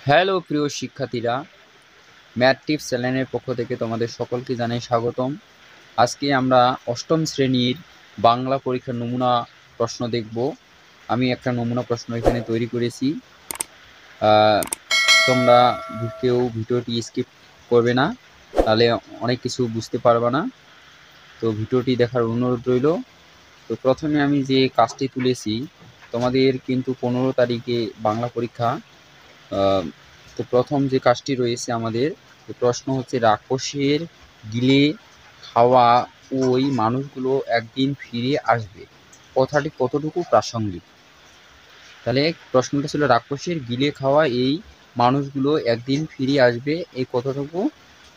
Hello প্রিয় শিক্ষার্থীরা, math tips চ্যানেলের পক্ষ থেকে তোমাদের সকলকে জানাই স্বাগতম। আজকে আমরা অষ্টম শ্রেণীর বাংলা পরীক্ষার নমুনা প্রশ্ন দেখব। আমি একটা নমুনা প্রশ্ন এখানে তৈরি করেছি। তোমরা কেউ ভিডিওটি স্কিপ করবে না, তাহলে অনেক কিছু বুঝতে পারবে না। তো ভিডিওটি দেখার অনুরোধ রইল। তো প্রথমে আমি যে কাজটি তুলেছি, তোমাদের কিন্তু 15 তারিখে বাংলা পরীক্ষা। তো প্রথম যে কাজটি রয়েছে আমাদের, প্রশ্ন হচ্ছে রাক্ষসের গিলে খাওয়া ওই মানুষগুলো একদিন ফিরে আসবে, কথাটি কতটুকু প্রাসঙ্গিক। তাহলে প্রশ্নটা ছিল রাক্ষসের গিলে খাওয়া এই মানুষগুলো একদিন ফিরে আসবে, এই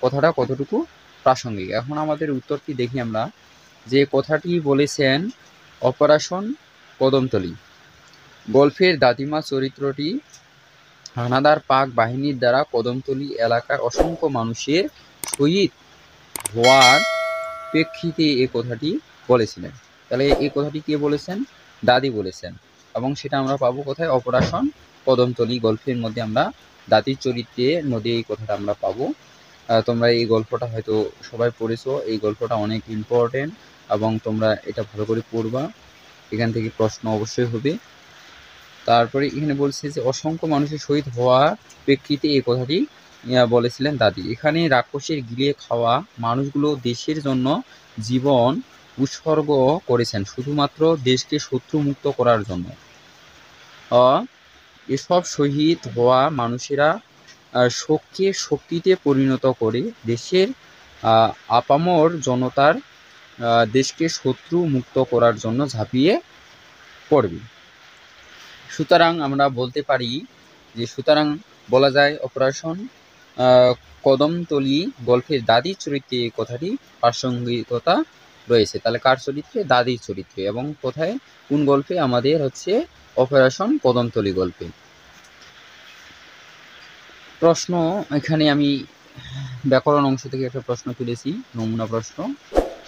কথাটা কতটুকু প্রাসঙ্গিক। এখন আমাদের উত্তরটি দেখি আমরা, যে কথাটি বলেছেন অপারেশন কদমতলী গল্পের দাদিমা চরিত্রটি হানাদার পাক বাহিনীর দ্বারা কদমতলী এলাকার অসংখ্য মানুষের শহীদ হওয়ার প্রেক্ষিতে এ কথাটি বলেছিলেন। তাহলে এই কথাটি কে বলেছেন? দাদি বলেছেন। এবং সেটা আমরা পাবো কোথায়? অপারেশন কদমতলী গল্পের মধ্যে আমরা দাদির চরিত্রের মধ্যে এই কথাটা আমরা পাবো। তোমরা এই গল্পটা হয়তো সবাই পড়েছো। এই গল্পটা অনেক ইম্পর্টেন্ট এবং তোমরা এটা ভালো করে পড়বা, এখান থেকে প্রশ্ন অবশ্যই হবে। তারপরে এখানে বলছে যে অসংখ্য মানুষের শহীদ হওয়ার প্রেক্ষিতে এই কথাটি বলেছিলেন দাদি। এখানে রাক্ষসের গিলে খাওয়া মানুষগুলো দেশের জন্য জীবন উৎসর্গ করেছেন, শুধুমাত্র দেশকে শত্রু মুক্ত করার জন্য। এসব শহীদ হওয়া মানুষেরা শোককে শক্তিতে পরিণত করে দেশের আপামর জনতার দেশকে শত্রু মুক্ত করার জন্য ঝাঁপিয়ে পড়বে। সুতরাং আমরা বলতে পারি যে, সুতরাং বলা যায় অপারেশন কদমতলী গল্পের দাদির চরিত্রে এই কথাটি প্রাসঙ্গিকতা রয়েছে। তাহলে কার চরিত্রে? দাদির চরিত্রে। এবং কোথায়, কোন গল্পে? আমাদের হচ্ছে অপারেশন কদমতলী গল্পে। প্রশ্ন এখানে আমি ব্যাকরণ অংশ থেকে একটা প্রশ্ন তুলেছি, নমুনা প্রশ্ন,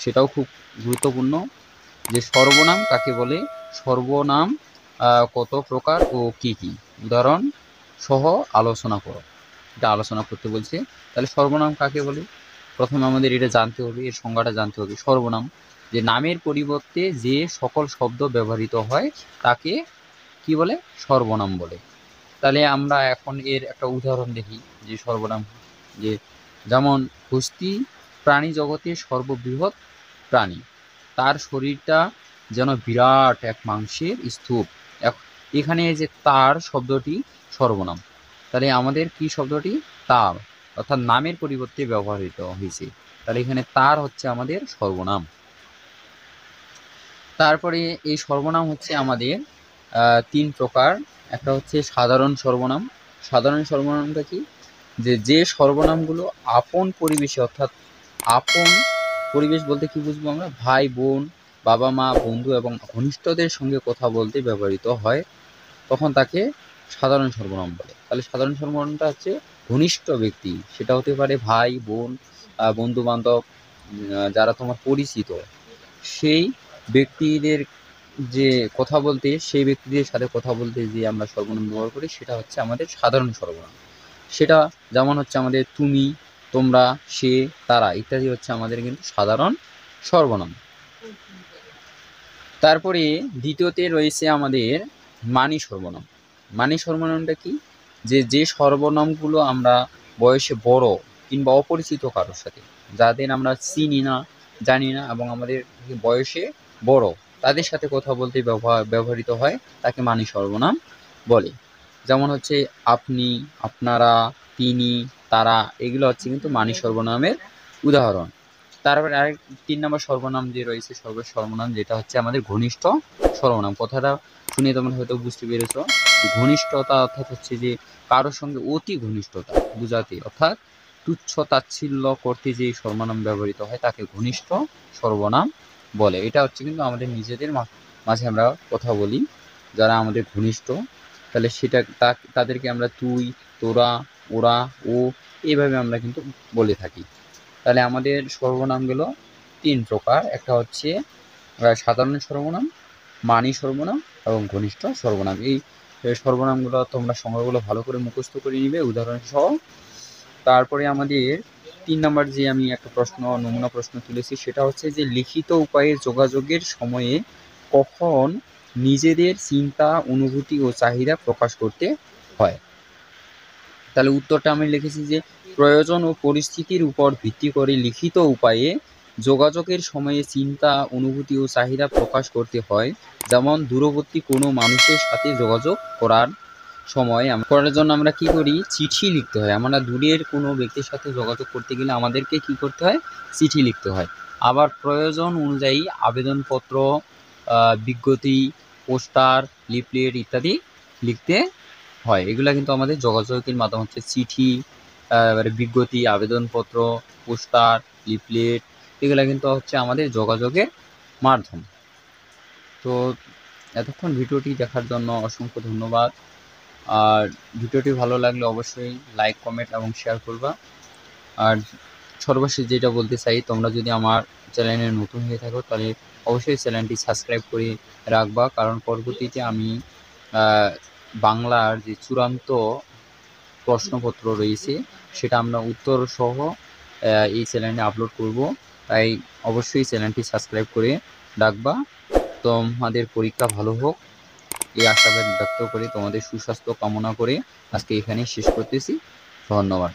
সেটাও খুব গুরুত্বপূর্ণ। যে সর্বনাম কাকে বলে? সর্বনাম কত প্রকার ও কি কি? উদাহরণ সহ আলোচনা করো। এটা আলোচনা করতে বলছে। তাহলে সর্বনাম কাকে বলে? প্রথমে আমাদের এটা জানতে হবে, এর সংজ্ঞাটা জানতে হবে। সর্বনাম যে নামের পরিবর্তে যে সকল শব্দ ব্যবহৃত হয় তাকে কি বলে? সর্বনাম বলে। তাহলে আমরা এখন এর একটা উদাহরণ দেখি যে সর্বনাম, যে যেমন হস্তি প্রাণী জগতের সর্ববৃহৎ প্রাণী, তার শরীরটা যেন বিরাট এক মাংসের স্তূপ। এখানে যে তার শব্দটি সর্বনাম। তাহলে আমাদের কি শব্দটি? তার, অর্থাৎ নামের পরিবর্তে ব্যবহৃত হয়েছে। তাহলে এখানে তার হচ্ছে আমাদের সর্বনাম। তারপরে এই সর্বনাম হচ্ছে আমাদের 3 প্রকার। একটা হচ্ছে সাধারণ সর্বনাম। সাধারণ সর্বনামটা কি? যে সর্বনামগুলো আপন পরিবেশে, অর্থাৎ আপন পরিবেশ বলতে কি বুঝবো আমরা? ভাই বোন, বাবা মা, বন্ধু এবং ঘনিষ্ঠদের সঙ্গে কথা বলতে ব্যবহৃত হয়, তখন তাকে সাধারণ সর্বনাম বলে। তাহলে সাধারণ সর্বনামটা হচ্ছে ঘনিষ্ঠ ব্যক্তি, সেটা হতে পারে ভাই বোন, বন্ধু বান্ধব, যারা তোমার পরিচিত, সেই ব্যক্তিদের যে কথা বলতে, সেই ব্যক্তিদের সাথে কথা বলতে যে আমরা সর্বনাম ব্যবহার করি, সেটা হচ্ছে আমাদের সাধারণ সর্বনাম। সেটা যেমন হচ্ছে আমাদের তুমি, তোমরা, সে, তারা ইত্যাদি হচ্ছে আমাদের কিন্তু সাধারণ সর্বনাম। তারপরে দ্বিতীয়তে রয়েছে আমাদের মানি সর্বনাম। মানি সর্বনামটা কি? যে সর্বনামগুলো আমরা বয়সে বড় কিংবা অপরিচিত কারোর সাথে, যাদের আমরা চিনি না, জানি না এবং আমাদের বয়সে বড়, তাদের সাথে কথা বলতে ব্যবহৃত হয়, তাকে মানি সর্বনাম বলে। যেমন হচ্ছে আপনি, আপনারা, তিনি, তারা, এগুলো হচ্ছে কিন্তু মানি সর্বনামের উদাহরণ। তারপরে আরেক 3 নম্বর সর্বনাম যে রয়েছে, সর্বনাম, যেটা হচ্ছে আমাদের ঘনিষ্ঠ সর্বনাম। কথাটা শুনে তোমরা হয়তো বুঝতে পেরেছ। ঘনিষ্ঠতা অর্থাৎ হচ্ছে যে কারোর সঙ্গে অতি ঘনিষ্ঠতা বুঝাতে, অর্থাৎ তুচ্ছ তাচ্ছিল্য করতে যে সর্বনাম ব্যবহৃত হয় তাকে ঘনিষ্ঠ সর্বনাম বলে। এটা হচ্ছে কিন্তু আমাদের নিজেদের মাঝে আমরা কথা বলি যারা আমাদের ঘনিষ্ঠ, তাহলে সেটা তাদেরকে আমরা তুই, তোরা, ওরা, ও, এইভাবে আমরা কিন্তু বলে থাকি। তাহলে আমাদের সর্বনামগুলো 3 প্রকার। একটা হচ্ছে সাধারণ সর্বনাম, মানি সর্বনাম এবং ঘনিষ্ঠ সর্বনাম। এই এই সর্বনামগুলো তোমরা সংজ্ঞাগুলো ভালো করে মুখস্থ করে নিবে উদাহরণ সহ। তারপরে আমাদের 3 নাম্বার যে আমি একটা প্রশ্ন নমুনা প্রশ্ন তুলেছি সেটা হচ্ছে যে লিখিত উপায়ে যোগাযোগের সময়ে কখন নিজেদের চিন্তা, অনুভূতি ও চাহিদা প্রকাশ করতে হয়। তাহলে উত্তরটা আমি লিখেছি যে প্রয়োজন ও পরিস্থিতির উপর ভিত্তি করে লিখিত উপায়ে যোগাযোগের সময়ে চিন্তা, অনুভূতি ও চাহিদা প্রকাশ করতে হয়। যেমন দূরবর্তী কোনো মানুষের সাথে যোগাযোগ করার করার জন্য আমরা কি করি, চিঠি লিখতে হয়। আমরা দূরের কোনো ব্যক্তির সাথে যোগাযোগ করতে গেলে আমাদেরকে কি করতে হয়, চিঠি লিখতে হয়। আবার প্রয়োজন অনুযায়ী আবেদনপত্র, বিজ্ঞপ্তি, পোস্টার, লিফলেট ইত্যাদি লিখতে হয়। এগুলা কিন্তু আমাদের যোগাযোগের মাধ্যম হচ্ছে চিঠি, এবারে বিজ্ঞপ্তি, আবেদনপত্র, পোস্টার, লিফলেট, এগুলা কিন্তু হচ্ছে আমাদের যোগাযোগের মাধ্যম। তো এতক্ষণ ভিডিওটি দেখার জন্য অসংখ্য ধন্যবাদ। আর ভিডিওটি ভালো লাগলে অবশ্যই লাইক, কমেন্ট এবং শেয়ার করবা। আর সর্বশেষ যেটা বলতে চাই, তোমরা যদি আমার চ্যানেলে নতুন হয়ে থাকো তাহলে অবশ্যই চ্যানেলটি সাবস্ক্রাইব করে রাখবা, কারণ পরবর্তীতে আমি বাংলার যে চূড়ান্ত প্রশ্নপত্র রয়েছে সেটা আমরা উত্তর সহ এই চ্যানেলে আপলোড করব। তাই অবশ্যই চ্যানেলটি সাবস্ক্রাইব করে রাখবা। তোমাদের পরীক্ষা ভালো হোক এই আশাবাদ ব্যক্ত করে তোমাদের সুস্বাস্থ্য কামনা করে আজকে এখানেই শেষ করতেছি। ধন্যবাদ।